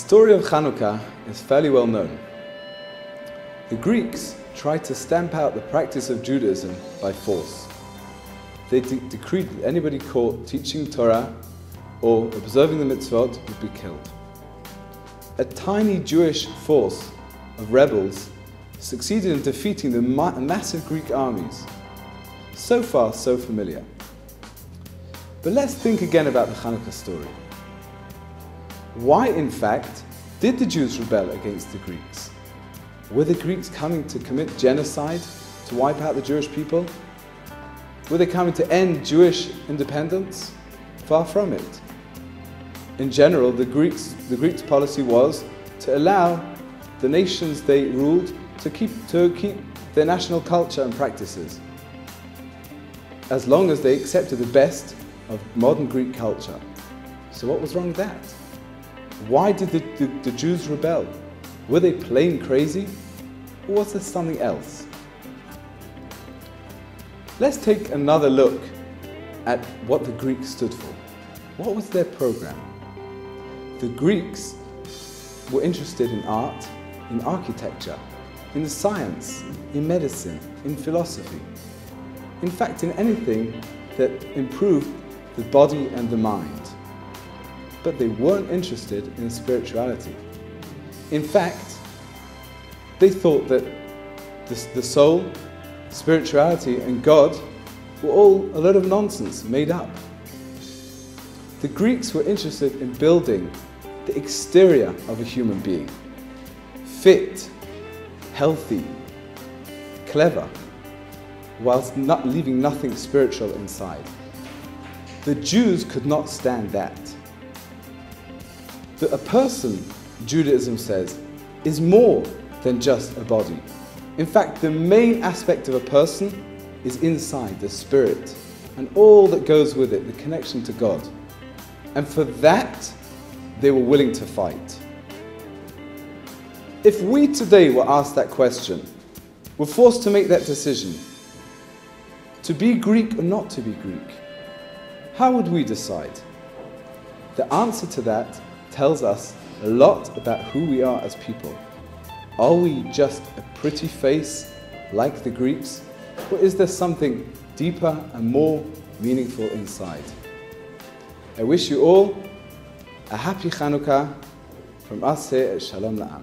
story of Chanuka is fairly well known. The Greeks tried to stamp out the practice of Judaism by force. They decreed that anybody caught teaching Torah or observing the mitzvot would be killed. A tiny Jewish force of rebels succeeded in defeating the massive Greek armies. So far, so familiar. But let's think again about the Chanuka story. Why, in fact, did the Jews rebel against the Greeks? Were the Greeks coming to commit genocide to wipe out the Jewish people? Were they coming to end Jewish independence? Far from it. In general, the Greeks' policy was to allow the nations they ruled to keep their national culture and practices, as long as they accepted the best of modern Greek culture. So what was wrong with that? Why did the Jews rebel? Were they plain crazy? Or was there something else? Let's take another look at what the Greeks stood for. What was their program? The Greeks were interested in art, in architecture, in science, in medicine, in philosophy. In fact, in anything that improved the body and the mind. But they weren't interested in spirituality. In fact, they thought that the soul, spirituality, and God were all a lot of nonsense made up. The Greeks were interested in building the exterior of a human being. Fit, healthy, clever, whilst not leaving nothing spiritual inside. The Jews could not stand that. That a person, Judaism says, is more than just a body. In fact, the main aspect of a person is inside, the spirit, and all that goes with it, the connection to God. And for that, they were willing to fight. If we today were asked that question, were forced to make that decision, to be Greek or not to be Greek, how would we decide? The answer to that tells us a lot about who we are as people. Are we just a pretty face like the Greeks, or is there something deeper and more meaningful inside? I wish you all a happy Chanuka from us here at Shalom La'am.